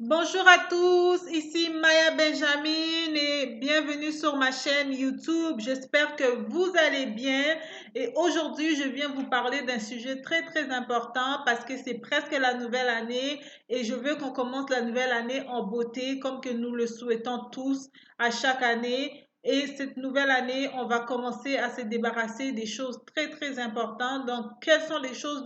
Bonjour à tous, ici Maya Benjamin et bienvenue sur ma chaîne YouTube. J'espère que vous allez bien et aujourd'hui je viens vous parler d'un sujet très important parce que c'est presque la nouvelle année et je veux qu'on commence la nouvelle année en beauté comme que nous le souhaitons tous à chaque année. Et cette nouvelle année, on va commencer à se débarrasser des choses très importantes. Donc, quelles sont les choses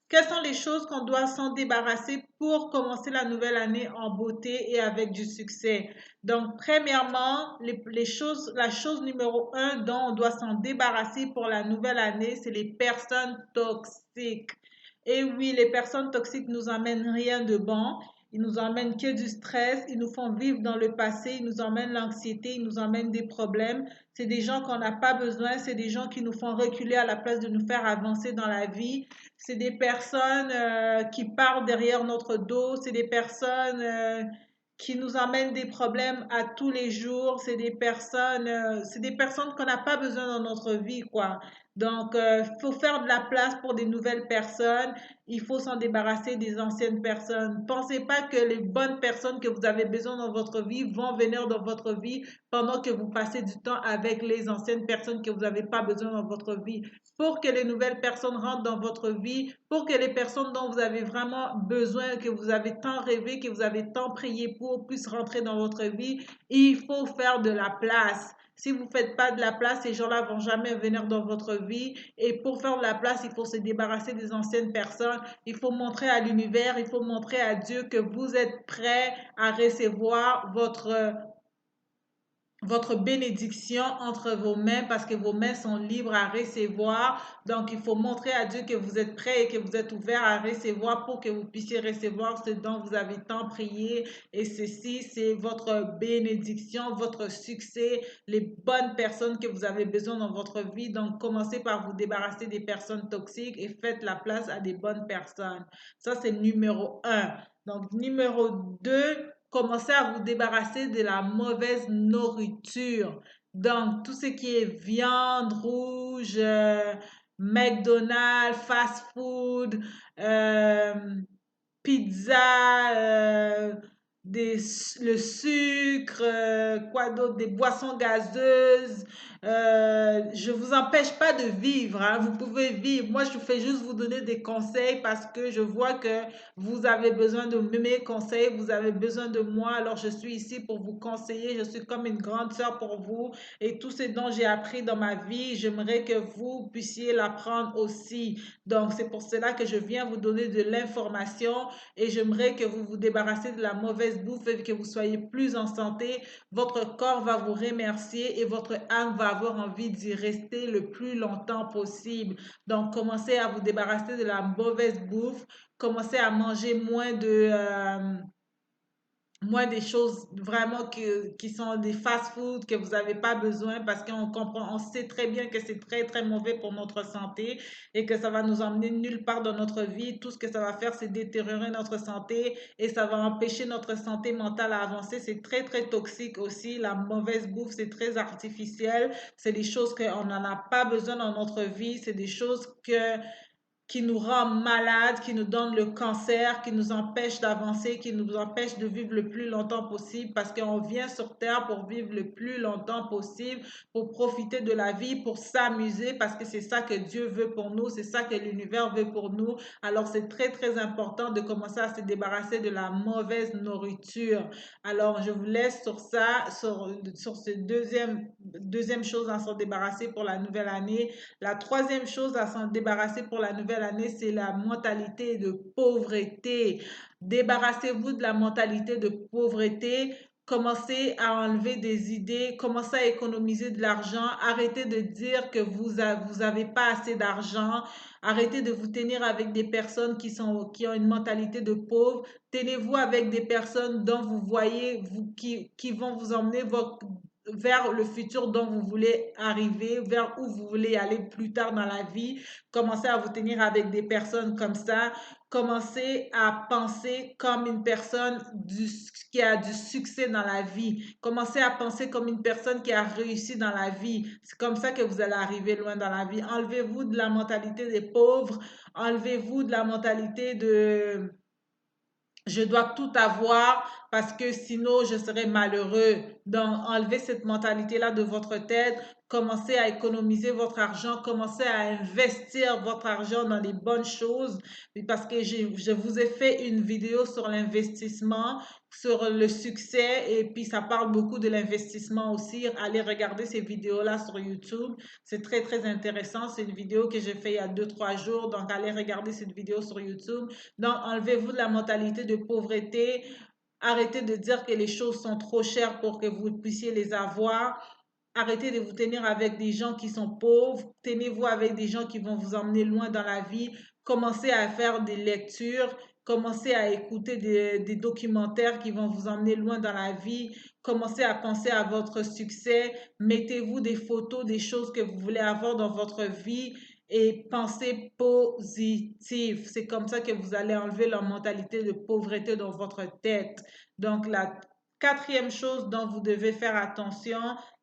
quelles sont les choses qu'on doit s'en débarrasser pour commencer la nouvelle année en beauté et avec du succès? Donc, premièrement, la chose numéro un dont on doit s'en débarrasser pour la nouvelle année, c'est les personnes toxiques. Et oui, les personnes toxiques nous emmènent rien de bon. Ils nous emmènent que du stress, ils nous font vivre dans le passé, ils nous emmènent l'anxiété, ils nous emmènent des problèmes. C'est des gens qu'on n'a pas besoin, c'est des gens qui nous font reculer à la place de nous faire avancer dans la vie. C'est des personnes qui parlent derrière notre dos, c'est des personnes qui nous amènent des problèmes à tous les jours, c'est des personnes qu'on n'a pas besoin dans notre vie, quoi. Donc, il faut faire de la place pour des nouvelles personnes. Il faut s'en débarrasser des anciennes personnes. Pensez pas que les bonnes personnes que vous avez besoin dans votre vie vont venir dans votre vie pendant que vous passez du temps avec les anciennes personnes que vous n'avez pas besoin dans votre vie. Pour que les nouvelles personnes rentrent dans votre vie, pour que les personnes dont vous avez vraiment besoin, que vous avez tant rêvé, que vous avez tant prié pour, puissent rentrer dans votre vie, il faut faire de la place. Si vous ne faites pas de la place, ces gens-là vont jamais venir dans votre vie. Et pour faire de la place, il faut se débarrasser des anciennes personnes. Il faut montrer à l'univers, il faut montrer à Dieu que vous êtes prêt à recevoir votre bénédiction entre vos mains parce que vos mains sont libres à recevoir. Donc, il faut montrer à Dieu que vous êtes prêt et que vous êtes ouvert à recevoir pour que vous puissiez recevoir ce dont vous avez tant prié. Et ceci, c'est votre bénédiction, votre succès, les bonnes personnes que vous avez besoin dans votre vie. Donc, commencez par vous débarrasser des personnes toxiques et faites la place à des bonnes personnes. Ça, c'est numéro un. Donc, numéro 2, commencez à vous débarrasser de la mauvaise nourriture. Donc, tout ce qui est viande rouge, McDonald's, fast food, euh, pizza, le sucre, quoi d'autre, des boissons gazeuses. Je vous empêche pas de vivre, hein. Vous pouvez vivre. Moi, je fais juste vous donner des conseils parce que je vois que vous avez besoin de mes conseils, vous avez besoin de moi. Alors, je suis ici pour vous conseiller. Je suis comme une grande sœur pour vous. Et tout ce dont j'ai appris dans ma vie, j'aimerais que vous puissiez l'apprendre aussi. Donc, c'est pour cela que je viens vous donner de l'information et j'aimerais que vous vous débarrassiez de la mauvaise bouffe et que vous soyez plus en santé. Votre corps va vous remercier et votre âme va avoir envie d'y rester le plus longtemps possible. Donc, commencez à vous débarrasser de la mauvaise bouffe, commencez à manger moins des choses vraiment qui sont des fast-food que vous n'avez pas besoin parce qu'on comprend, on sait très bien que c'est très mauvais pour notre santé et que ça va nous emmener nulle part dans notre vie. Tout ce que ça va faire, c'est détériorer notre santé et ça va empêcher notre santé mentale à avancer. C'est très toxique aussi. La mauvaise bouffe, c'est très artificiel. C'est des choses qu'on n'en a pas besoin dans notre vie. C'est des choses qui nous rend malades, qui nous donne le cancer, qui nous empêche d'avancer, qui nous empêche de vivre le plus longtemps possible parce qu'on vient sur Terre pour vivre le plus longtemps possible, pour profiter de la vie, pour s'amuser parce que c'est ça que Dieu veut pour nous, c'est ça que l'univers veut pour nous. Alors c'est très important de commencer à se débarrasser de la mauvaise nourriture. Alors je vous laisse sur ça, sur ce deuxième chose à s'en débarrasser pour la nouvelle année. La troisième chose à s'en débarrasser pour la nouvelle année, c'est la mentalité de pauvreté. Débarrassez-vous de la mentalité de pauvreté. Commencez à enlever des idées, commencez à économiser de l'argent, arrêtez de dire que vous avez pas assez d'argent, arrêtez de vous tenir avec des personnes qui ont une mentalité de pauvre, tenez-vous avec des personnes dont vous voyez, qui vont vous emmener vers le futur dont vous voulez arriver, vers où vous voulez aller plus tard dans la vie. Commencez à vous tenir avec des personnes comme ça. Commencez à penser comme une personne qui a du succès dans la vie. Commencez à penser comme une personne qui a réussi dans la vie. C'est comme ça que vous allez arriver loin dans la vie. Enlevez-vous de la mentalité des pauvres. Enlevez-vous de la mentalité je dois tout avoir parce que sinon je serai malheureux. Donc, enlevez cette mentalité-là de votre tête. Commencez à économiser votre argent. Commencez à investir votre argent dans les bonnes choses. Parce que je vous ai fait une vidéo sur l'investissement, sur le succès. Et puis, ça parle beaucoup de l'investissement aussi. Allez regarder ces vidéos-là sur YouTube. C'est très, très intéressant. C'est une vidéo que j'ai fait il y a 2, 3 jours. Donc, allez regarder cette vidéo sur YouTube. Donc, enlevez-vous de la mentalité de pauvreté. Arrêtez de dire que les choses sont trop chères pour que vous puissiez les avoir. Arrêtez de vous tenir avec des gens qui sont pauvres. Tenez-vous avec des gens qui vont vous emmener loin dans la vie. Commencez à faire des lectures. Commencez à écouter des documentaires qui vont vous emmener loin dans la vie. Commencez à penser à votre succès. Mettez-vous des photos des choses que vous voulez avoir dans votre vie et pensez positif. C'est comme ça que vous allez enlever la mentalité de pauvreté dans votre tête. Donc, la quatrième chose dont vous devez faire attention,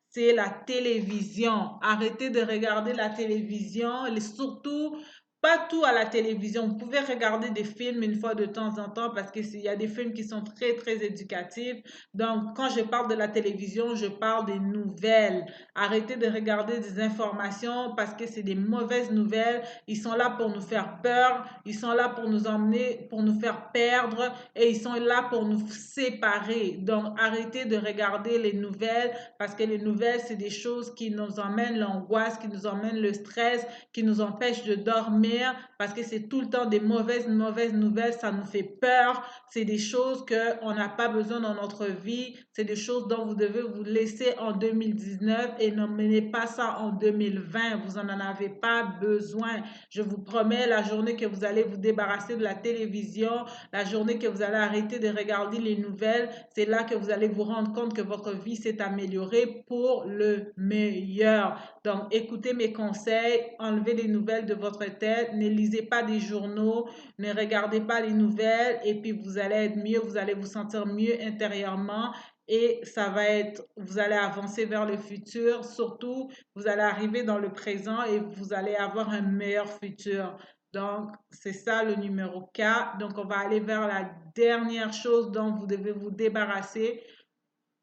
c'est la télévision. Arrêtez de regarder la télévision, surtout pas tout à la télévision. Vous pouvez regarder des films une fois de temps en temps parce qu'il y a des films qui sont très, très éducatifs. Donc, quand je parle de la télévision, je parle des nouvelles. Arrêtez de regarder des informations parce que c'est des mauvaises nouvelles. Ils sont là pour nous faire peur. Ils sont là pour nous emmener, pour nous faire perdre et ils sont là pour nous séparer. Donc, arrêtez de regarder les nouvelles parce que les nouvelles, c'est des choses qui nous emmènent l'angoisse, qui nous emmènent le stress, qui nous empêchent de dormir parce que c'est tout le temps des mauvaises, mauvaises nouvelles. Ça nous fait peur. C'est des choses qu'on n'a pas besoin dans notre vie. C'est des choses dont vous devez vous laisser en 2019 et n'emmenez pas ça en 2020. Vous n'en avez pas besoin. Je vous promets, la journée que vous allez vous débarrasser de la télévision, la journée que vous allez arrêter de regarder les nouvelles, c'est là que vous allez vous rendre compte que votre vie s'est améliorée pour le meilleur. Donc, écoutez mes conseils, enlevez les nouvelles de votre tête, ne lisez pas des journaux, ne regardez pas les nouvelles et puis vous allez être mieux, vous allez vous sentir mieux intérieurement et ça va être, vous allez avancer vers le futur. Surtout, vous allez arriver dans le présent et vous allez avoir un meilleur futur. Donc, c'est ça le numéro 4. Donc, on va aller vers la dernière chose dont vous devez vous débarrasser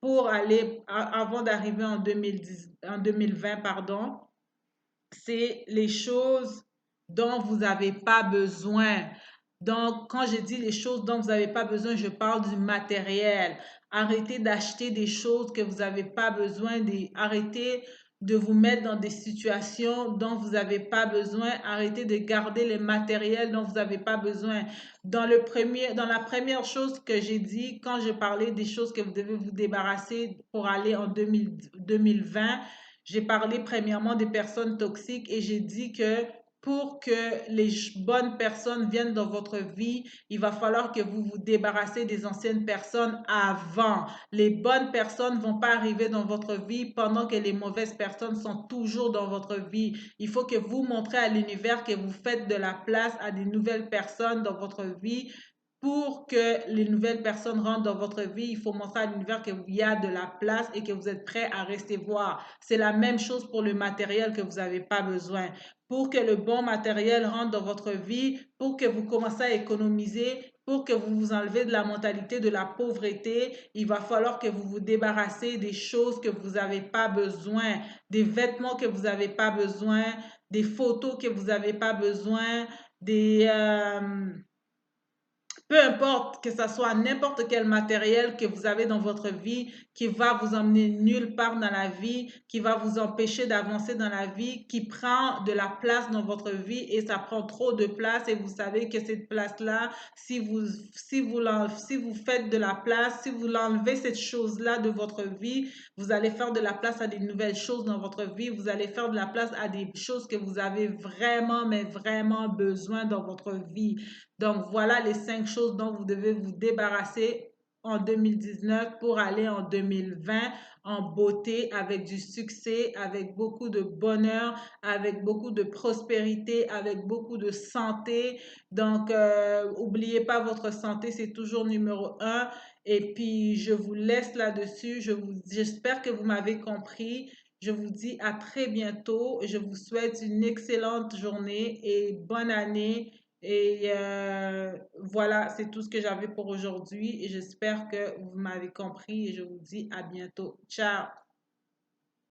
pour aller, avant d'arriver en 2020, pardon, c'est les choses dont vous n'avez pas besoin. Donc, quand je dis les choses dont vous n'avez pas besoin, je parle du matériel. Arrêtez d'acheter des choses que vous n'avez pas besoin. Arrêtez de vous mettre dans des situations dont vous n'avez pas besoin. Arrêtez de garder les matériels dont vous n'avez pas besoin. Dans la première chose que j'ai dit, quand je parlais des choses que vous devez vous débarrasser pour aller en 2020, j'ai parlé premièrement des personnes toxiques et j'ai dit que pour que les bonnes personnes viennent dans votre vie, il va falloir que vous vous débarrassez des anciennes personnes avant. Les bonnes personnes ne vont pas arriver dans votre vie pendant que les mauvaises personnes sont toujours dans votre vie. Il faut que vous montrez à l'univers que vous faites de la place à des nouvelles personnes dans votre vie. Pour que les nouvelles personnes rentrent dans votre vie, il faut montrer à l'univers qu'il y a de la place et que vous êtes prêt à rester voir. C'est la même chose pour le matériel que vous n'avez pas besoin. Pour que le bon matériel rentre dans votre vie, pour que vous commencez à économiser, pour que vous vous enlevez de la mentalité de la pauvreté, il va falloir que vous vous débarrassez des choses que vous n'avez pas besoin, des vêtements que vous n'avez pas besoin, des photos que vous n'avez pas besoin, des... peu importe que ce soit n'importe quel matériel que vous avez dans votre vie qui va vous emmener nulle part dans la vie, qui va vous empêcher d'avancer dans la vie, qui prend de la place dans votre vie et ça prend trop de place et vous savez que cette place-là, si vous faites de la place, si vous l'enlevez cette chose-là de votre vie, vous allez faire de la place à des nouvelles choses dans votre vie, vous allez faire de la place à des choses que vous avez vraiment, mais vraiment besoin dans votre vie. Donc, voilà les 5 choses dont vous devez vous débarrasser en 2019 pour aller en 2020 en beauté, avec du succès, avec beaucoup de bonheur, avec beaucoup de prospérité, avec beaucoup de santé. Donc, n'oubliez pas votre santé, c'est toujours numéro un. Et puis, je vous laisse là-dessus. J'espère que vous m'avez compris. Je vous dis à très bientôt. Je vous souhaite une excellente journée et bonne année Et voilà, c'est tout ce que j'avais pour aujourd'hui et j'espère que vous m'avez compris et je vous dis à bientôt. Ciao!